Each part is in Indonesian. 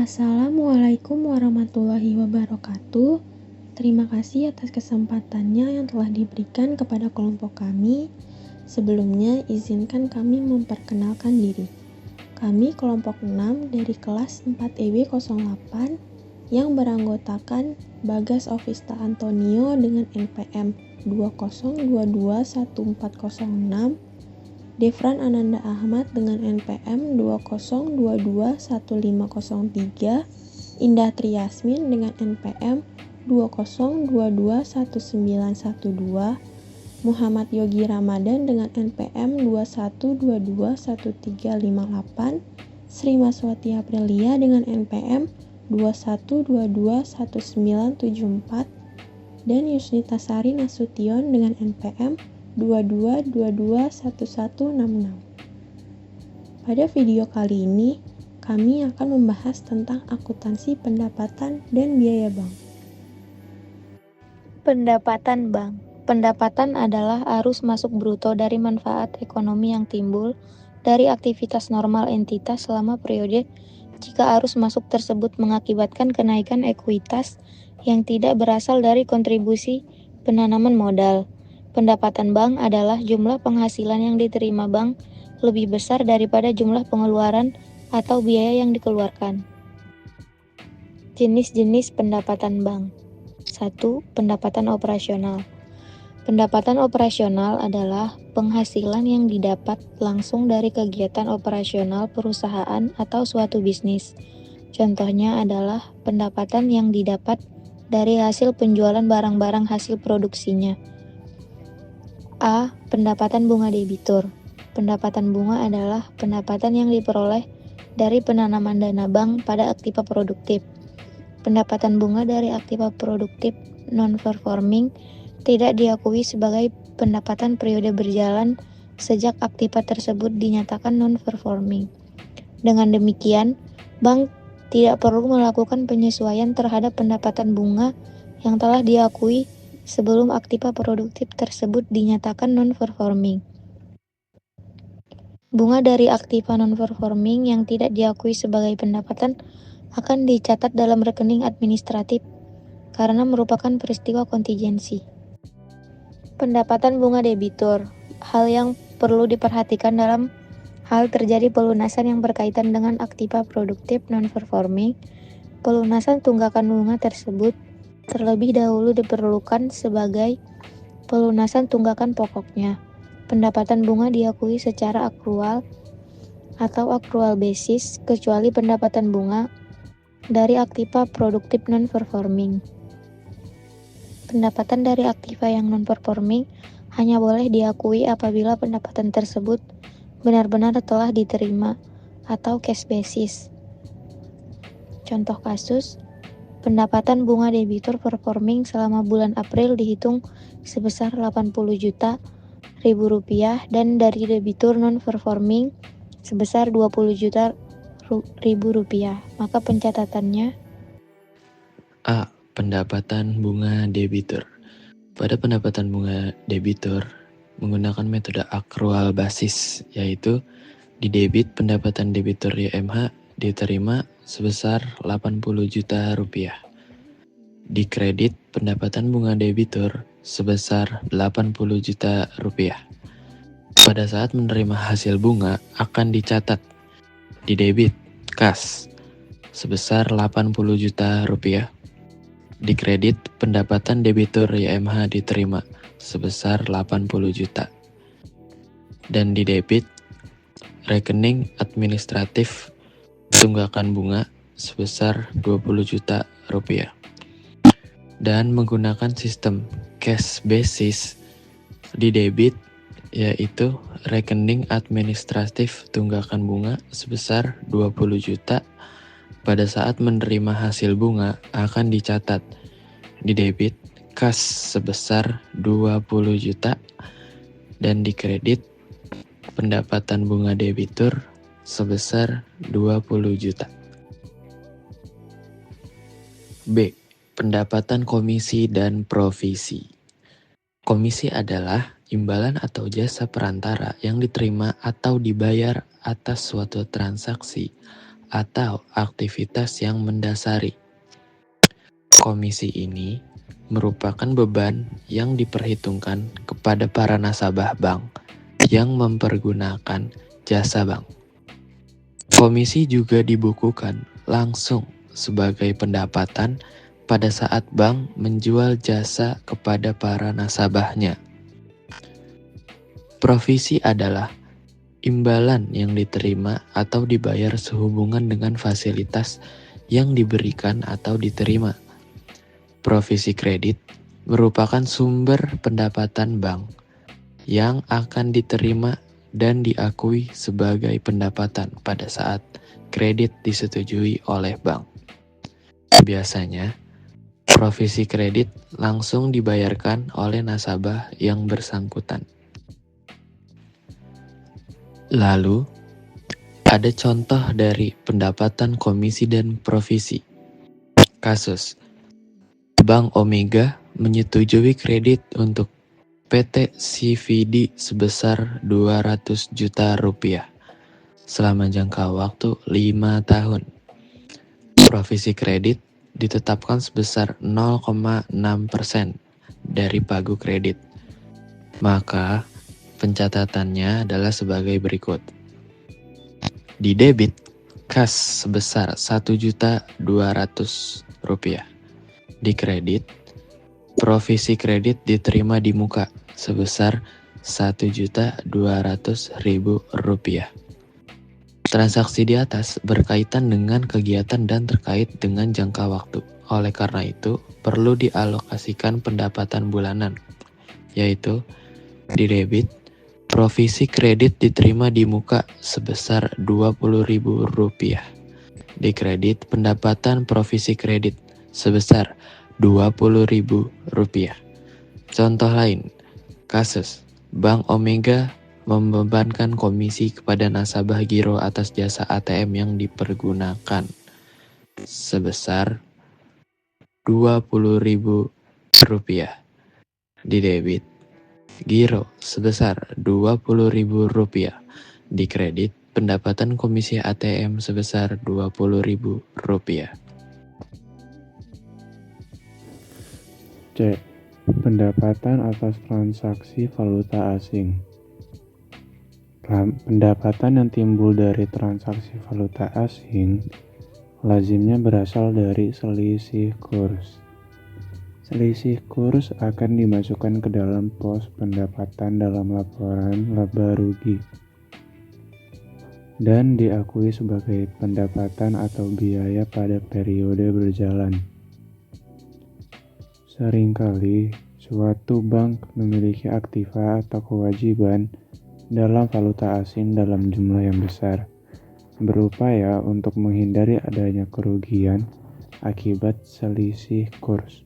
Assalamualaikum warahmatullahi wabarakatuh. Terima kasih atas kesempatannya yang telah diberikan kepada kelompok kami. Sebelumnya, izinkan kami memperkenalkan diri. Kami kelompok 6 dari kelas 4 EW08 yang beranggotakan Bagas Ovista Antonio dengan NPM 20221406, Devran Ananda Ahmad dengan NPM 20221503, Indah Triyasmin dengan NPM 20221912, Muhammad Yogi Ramadan dengan NPM 21221358, Sri Maswati Aprilia dengan NPM 21221974, dan Yusnita Sari Nasution dengan NPM 22221166. Pada video kali ini, kami akan membahas tentang akuntansi pendapatan dan biaya bank. Pendapatan bank. Pendapatan adalah arus masuk bruto dari manfaat ekonomi yang timbul dari aktivitas normal entitas selama periode jika arus masuk tersebut mengakibatkan kenaikan ekuitas yang tidak berasal dari kontribusi penanaman modal. Pendapatan bank adalah jumlah penghasilan yang diterima bank lebih besar daripada jumlah pengeluaran atau biaya yang dikeluarkan. Jenis-jenis pendapatan bank. 1. Pendapatan operasional. Pendapatan operasional adalah penghasilan yang didapat langsung dari kegiatan operasional perusahaan atau suatu bisnis. Contohnya adalah pendapatan yang didapat dari hasil penjualan barang-barang hasil produksinya. A. Pendapatan bunga debitur. Pendapatan bunga adalah pendapatan yang diperoleh dari penanaman dana bank pada aktiva produktif. Pendapatan bunga dari aktiva produktif non-performing tidak diakui sebagai pendapatan periode berjalan sejak aktiva tersebut dinyatakan non-performing. Dengan demikian, bank tidak perlu melakukan penyesuaian terhadap pendapatan bunga yang telah diakui sebelum aktiva produktif tersebut dinyatakan non-performing. Bunga dari aktiva non-performing yang tidak diakui sebagai pendapatan akan dicatat dalam rekening administratif karena merupakan peristiwa kontingensi. Pendapatan bunga debitur. Hal yang perlu diperhatikan dalam hal terjadi pelunasan yang berkaitan dengan aktiva produktif non-performing, pelunasan tunggakan bunga tersebut terlebih dahulu diperlukan sebagai pelunasan tunggakan pokoknya. Pendapatan bunga diakui secara akrual atau akrual basis kecuali pendapatan bunga dari aktiva produktif non-performing. Pendapatan dari aktiva yang non-performing hanya boleh diakui apabila pendapatan tersebut benar-benar telah diterima atau cash basis. Contoh kasus, pendapatan bunga debitur performing selama bulan April dihitung sebesar 80 juta ribu rupiah dan dari debitur non-performing sebesar 20 juta ribu rupiah. Maka pencatatannya A. Pendapatan bunga debitur. Pada pendapatan bunga debitur menggunakan metode akrual basis, yaitu di debit pendapatan debitur YMH diterima sebesar 80 juta rupiah. Di kredit pendapatan bunga debitur sebesar 80 juta rupiah. Pada saat menerima hasil bunga akan dicatat di debit kas sebesar 80 juta rupiah. Di kredit pendapatan debitur YMH diterima sebesar 80 juta. Dan di debit rekening administratif tunggakan bunga sebesar 20 juta rupiah. Dan menggunakan sistem cash basis di debit yaitu rekening administratif tunggakan bunga sebesar 20 juta pada saat menerima hasil bunga akan dicatat di debit kas sebesar 20 juta dan di kredit pendapatan bunga debitur sebesar 20 juta. B. Pendapatan komisi dan provisi. Komisi adalah imbalan atau jasa perantara yang diterima atau dibayar atas suatu transaksi atau aktivitas yang mendasari. Komisi ini merupakan beban yang diperhitungkan kepada para nasabah bank yang mempergunakan jasa bank. Komisi juga dibukukan langsung sebagai pendapatan pada saat bank menjual jasa kepada para nasabahnya. Provisi adalah imbalan yang diterima atau dibayar sehubungan dengan fasilitas yang diberikan atau diterima. Provisi kredit merupakan sumber pendapatan bank yang akan diterima dan diakui sebagai pendapatan pada saat kredit disetujui oleh bank. Biasanya, provisi kredit langsung dibayarkan oleh nasabah yang bersangkutan. Lalu, ada contoh dari pendapatan komisi dan provisi. Kasus, Bank Omega menyetujui kredit untuk PT CVD sebesar 200 juta rupiah selama jangka waktu 5 tahun. Provisi kredit ditetapkan sebesar 0,6% dari pagu kredit. Maka, pencatatannya adalah sebagai berikut. Di debit, kas sebesar 1.200.000 rupiah. Di kredit, provisi kredit diterima di muka sebesar 1.200.000 rupiah. Transaksi di atas berkaitan dengan kegiatan dan terkait dengan jangka waktu. Oleh karena itu, perlu dialokasikan pendapatan bulanan, yaitu di debit, provisi kredit diterima di muka sebesar Rp20.000. Di kredit, pendapatan provisi kredit sebesar Rp20.000. Contoh lain, kasus Bank Omega membebankan komisi kepada nasabah giro atas jasa ATM yang dipergunakan sebesar Rp20.000. Di debit, giro sebesar Rp20.000. Di kredit, pendapatan komisi ATM sebesar Rp20.000. C. Pendapatan atas transaksi valuta asing. Pendapatan yang timbul dari transaksi valuta asing lazimnya berasal dari selisih kurs. Selisih kurs akan dimasukkan ke dalam pos pendapatan dalam laporan laba rugi dan diakui sebagai pendapatan atau biaya pada periode berjalan. Seringkali, suatu bank memiliki aktiva atau kewajiban dalam valuta asing dalam jumlah yang besar, berupaya untuk menghindari adanya kerugian akibat selisih kurs.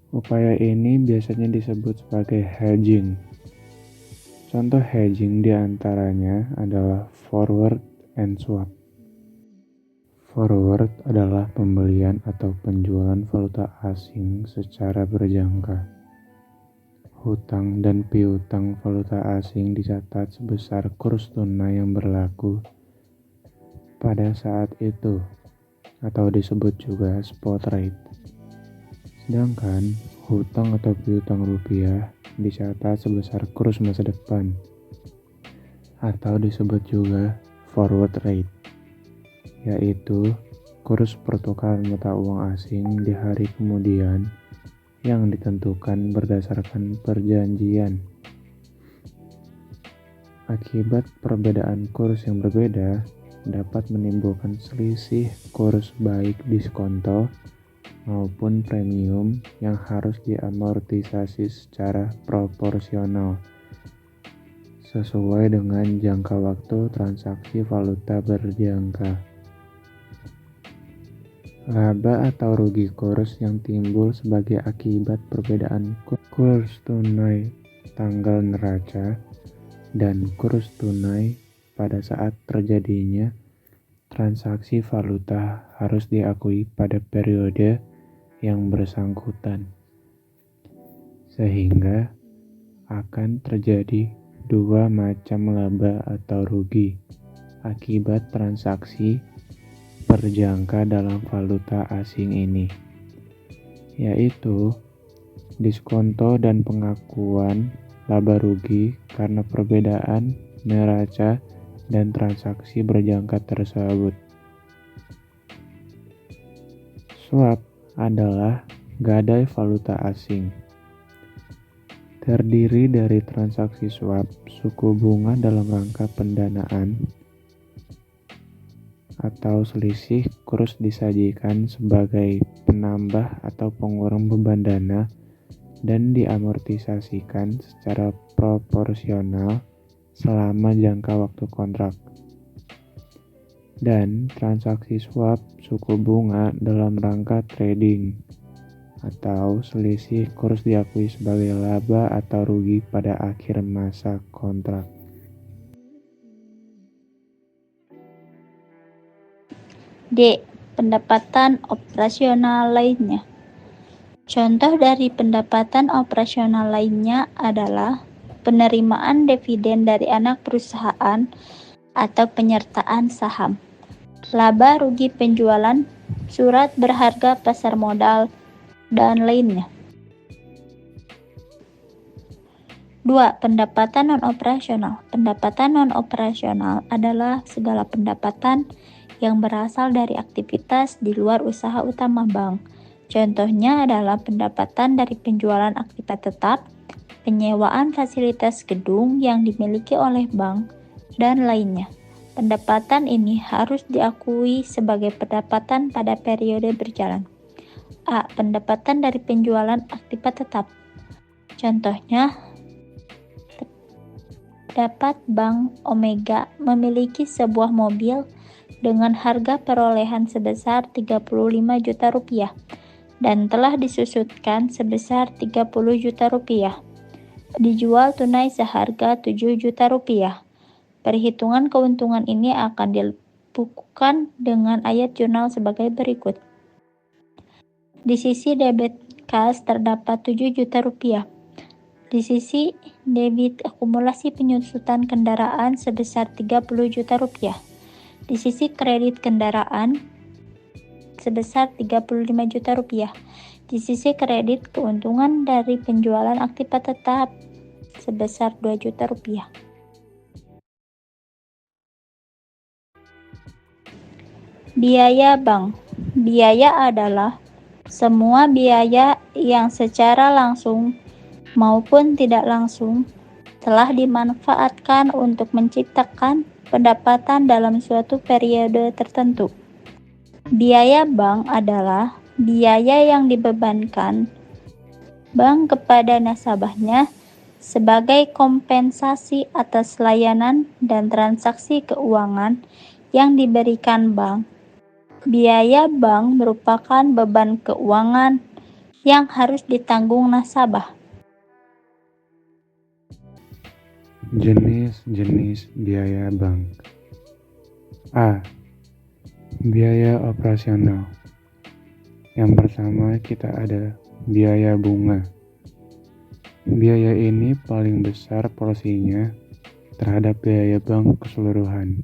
Upaya ini biasanya disebut sebagai hedging. Contoh hedging diantaranya adalah forward and swap. Forward adalah pembelian atau penjualan valuta asing secara berjangka. Hutang dan piutang valuta asing dicatat sebesar kurs tunai yang berlaku pada saat itu, atau disebut juga spot rate. Sedangkan hutang atau piutang rupiah dicatat sebesar kurs masa depan, atau disebut juga forward rate, yaitu kurs pertukaran mata uang asing di hari kemudian yang ditentukan berdasarkan perjanjian. Akibat perbedaan kurs yang berbeda dapat menimbulkan selisih kurs baik diskonto maupun premium yang harus diamortisasi secara proporsional sesuai dengan jangka waktu transaksi valuta berjangka. Laba atau rugi kurs yang timbul sebagai akibat perbedaan kurs tunai tanggal neraca dan kurs tunai pada saat terjadinya transaksi valuta harus diakui pada periode yang bersangkutan, sehingga akan terjadi dua macam laba atau rugi, akibat transaksi berjangka dalam valuta asing ini, yaitu diskonto dan pengakuan laba rugi karena perbedaan neraca dan transaksi berjangka tersebut. Swap adalah gadai valuta asing. Terdiri dari transaksi swap, suku bunga dalam rangka pendanaan, atau selisih kurs disajikan sebagai penambah atau pengurang beban dana dan diamortisasikan secara proporsional selama jangka waktu kontrak. Dan transaksi swap suku bunga dalam rangka trading atau selisih kurs diakui sebagai laba atau rugi pada akhir masa kontrak. D. Pendapatan operasional lainnya. Contoh dari pendapatan operasional lainnya adalah penerimaan dividen dari anak perusahaan atau penyertaan saham, laba rugi penjualan, surat berharga pasar modal, dan lainnya. 2. Pendapatan non-operasional. Pendapatan non-operasional adalah segala pendapatan yang berasal dari aktivitas di luar usaha utama bank. Contohnya adalah pendapatan dari penjualan aktiva tetap, penyewaan fasilitas gedung yang dimiliki oleh bank, dan lainnya. Pendapatan ini harus diakui sebagai pendapatan pada periode berjalan. A. Pendapatan dari penjualan aktiva tetap. Contohnya, terdapat Bank Omega memiliki sebuah mobil dengan harga perolehan sebesar 35 juta rupiah dan telah disusutkan sebesar 30 juta rupiah. Dijual tunai seharga 7 juta rupiah. Perhitungan keuntungan ini akan dibukukan dengan ayat jurnal sebagai berikut. Di sisi debit kas terdapat 7 juta rupiah. Di sisi debit akumulasi penyusutan kendaraan sebesar 30 juta rupiah. Di sisi kredit kendaraan sebesar 35 juta rupiah. Di sisi kredit keuntungan dari penjualan aktiva tetap sebesar 2 juta rupiah. Biaya bank. Biaya adalah semua biaya yang secara langsung maupun tidak langsung telah dimanfaatkan untuk menciptakan pendapatan dalam suatu periode tertentu. Biaya bank adalah biaya yang dibebankan bank kepada nasabahnya sebagai kompensasi atas layanan dan transaksi keuangan yang diberikan bank. Biaya bank merupakan beban keuangan yang harus ditanggung nasabah. Jenis-jenis biaya bank. A. Biaya operasional. Yang pertama kita ada biaya bunga. Biaya ini paling besar porsinya terhadap biaya bank keseluruhan.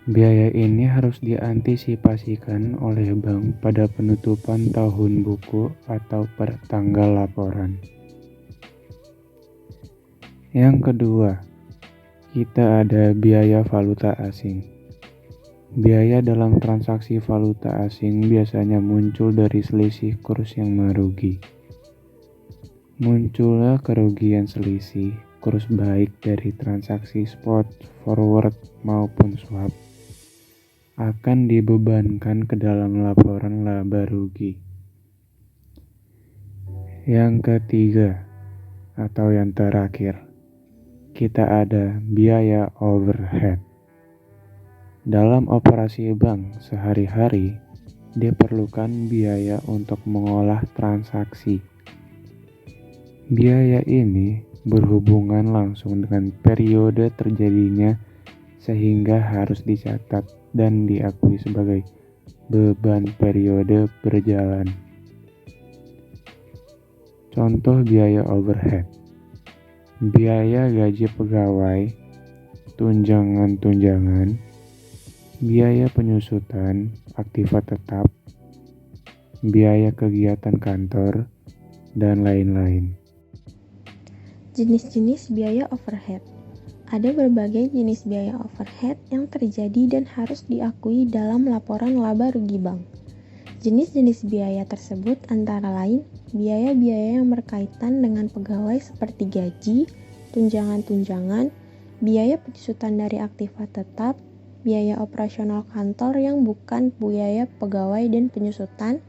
Biaya ini harus diantisipasikan oleh bank pada penutupan tahun buku atau per tanggal laporan. Yang kedua, kita ada biaya valuta asing. Biaya dalam transaksi valuta asing biasanya muncul dari selisih kurs yang merugi. Munculnya kerugian selisih kurs baik dari transaksi spot, forward, maupun swap akan dibebankan ke dalam laporan laba rugi. Yang ketiga, atau yang terakhir, kita ada biaya overhead. Dalam operasi bank sehari-hari, diperlukan biaya untuk mengolah transaksi. Biaya ini berhubungan langsung dengan periode terjadinya sehingga harus dicatat dan diakui sebagai beban periode berjalan. Contoh biaya overhead. Biaya gaji pegawai tunjangan, biaya penyusutan, aktiva tetap, biaya kegiatan kantor, dan lain-lain. Jenis-jenis biaya overhead. Ada berbagai jenis biaya overhead yang terjadi dan harus diakui dalam laporan laba rugi bank. Jenis-jenis biaya tersebut antara lain biaya-biaya yang berkaitan dengan pegawai seperti gaji, tunjangan-tunjangan, biaya penyusutan dari aktiva tetap, biaya operasional kantor yang bukan biaya pegawai dan penyusutan,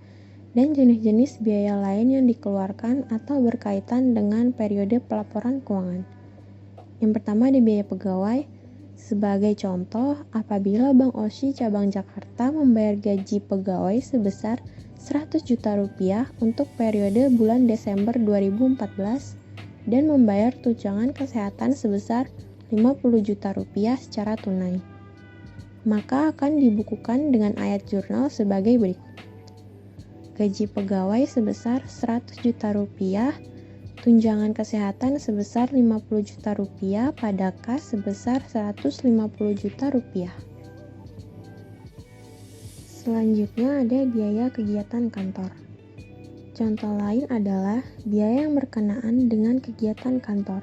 dan jenis-jenis biaya lain yang dikeluarkan atau berkaitan dengan periode pelaporan keuangan. Yang pertama ada biaya pegawai. Sebagai contoh, apabila Bank Oshi Cabang Jakarta membayar gaji pegawai sebesar 100 juta rupiah untuk periode bulan Desember 2014 dan membayar tunjangan kesehatan sebesar 50 juta rupiah secara tunai, maka akan dibukukan dengan ayat jurnal sebagai berikut. Gaji pegawai sebesar 100 juta rupiah, tunjangan kesehatan sebesar 50 juta rupiah pada kas sebesar 150 juta rupiah. Selanjutnya ada biaya kegiatan kantor. Contoh lain adalah biaya yang berkenaan dengan kegiatan kantor.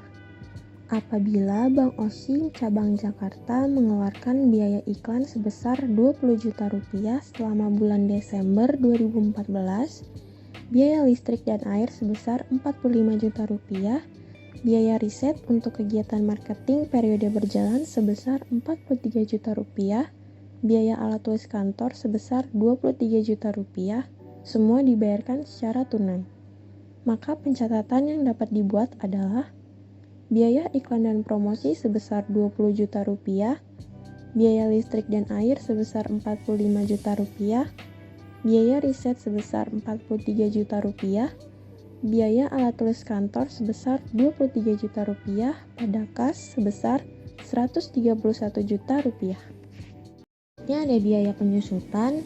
Apabila Bank Oshi Cabang Jakarta mengeluarkan biaya iklan sebesar 20 juta rupiah selama bulan Desember 2014, biaya listrik dan air sebesar 45 juta rupiah, biaya riset untuk kegiatan marketing periode berjalan sebesar 43 juta rupiah, biaya alat tulis kantor sebesar 23 juta rupiah, semua dibayarkan secara tunai. Maka pencatatan yang dapat dibuat adalah biaya iklan dan promosi sebesar 20 juta rupiah, biaya listrik dan air sebesar 45 juta rupiah, biaya riset sebesar 43 juta rupiah, biaya alat tulis kantor sebesar 23 juta rupiah pada kas sebesar 131 juta rupiah. Ini ada biaya penyusutan.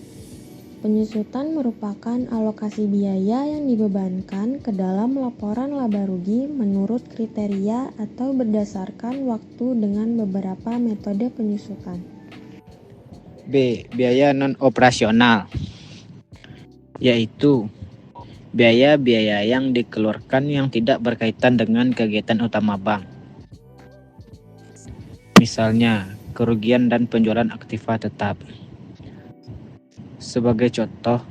Penyusutan merupakan alokasi biaya yang dibebankan ke dalam laporan laba rugi menurut kriteria atau berdasarkan waktu dengan beberapa metode penyusutan. B. Biaya non-operasional, yaitu biaya-biaya yang dikeluarkan yang tidak berkaitan dengan kegiatan utama bank. Misalnya, kerugian dan penjualan aktiva tetap. Sebagai contoh,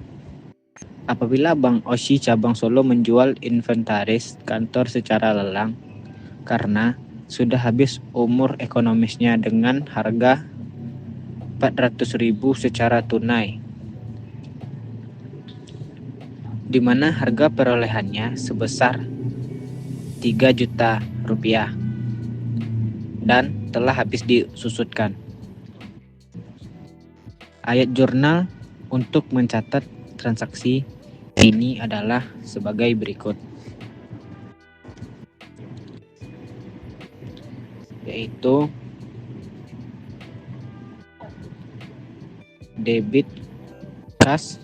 apabila Bank Oshi Cabang Solo menjual inventaris kantor secara lelang karena sudah habis umur ekonomisnya dengan harga 400.000 secara tunai, di mana harga perolehannya sebesar 3 juta rupiah dan telah habis disusutkan. Ayat jurnal untuk mencatat transaksi ini adalah sebagai berikut, yaitu debit kas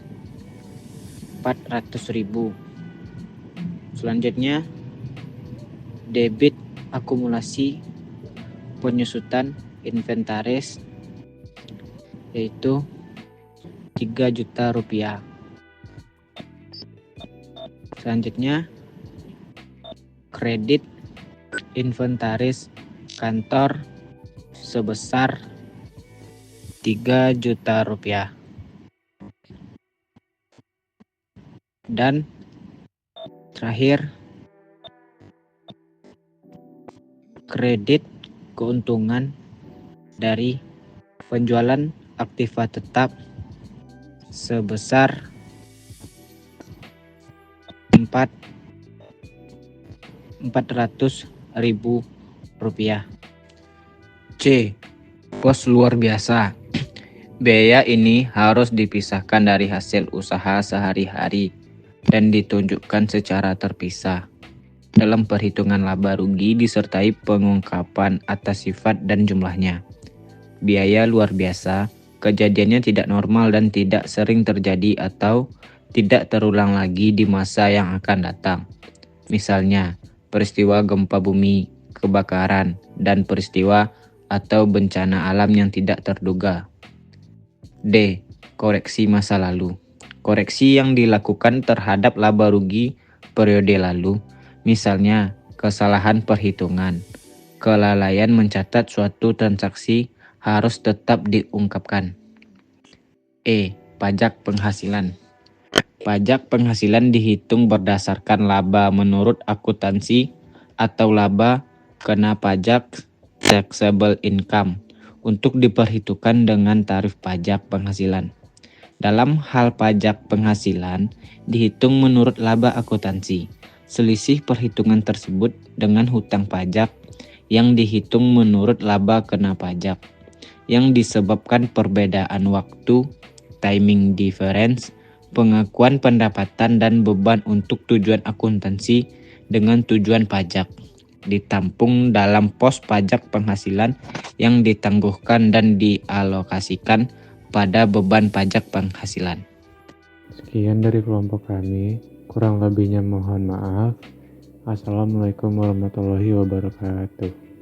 400.000. Selanjutnya debit akumulasi penyusutan inventaris, yaitu 3 juta rupiah. Selanjutnya kredit inventaris kantor sebesar 3 juta rupiah. Dan terakhir kredit keuntungan dari penjualan aktiva tetap sebesar 400.000 rupiah. C. Pos luar biasa. Biaya ini harus dipisahkan dari hasil usaha sehari-hari dan ditunjukkan secara terpisah. Dalam perhitungan laba rugi disertai pengungkapan atas sifat dan jumlahnya. Biaya luar biasa kejadiannya tidak normal dan tidak sering terjadi atau tidak terulang lagi di masa yang akan datang. Misalnya, peristiwa gempa bumi, kebakaran, dan peristiwa atau bencana alam yang tidak terduga. D. Koreksi masa lalu. Koreksi yang dilakukan terhadap laba rugi periode lalu, misalnya kesalahan perhitungan, kelalaian mencatat suatu transaksi harus tetap diungkapkan. E. Pajak penghasilan. Pajak penghasilan dihitung berdasarkan laba menurut akuntansi atau laba kena pajak taxable income untuk diperhitungkan dengan tarif pajak penghasilan. Dalam hal pajak penghasilan dihitung menurut laba akuntansi. Selisih perhitungan tersebut dengan hutang pajak yang dihitung menurut laba kena pajak yang disebabkan perbedaan waktu, timing difference, pengakuan pendapatan dan beban untuk tujuan akuntansi dengan tujuan pajak ditampung dalam pos pajak penghasilan yang ditangguhkan dan dialokasikan pada beban pajak penghasilan. Sekian dari kelompok kami, kurang lebihnya mohon maaf. Assalamualaikum warahmatullahi wabarakatuh.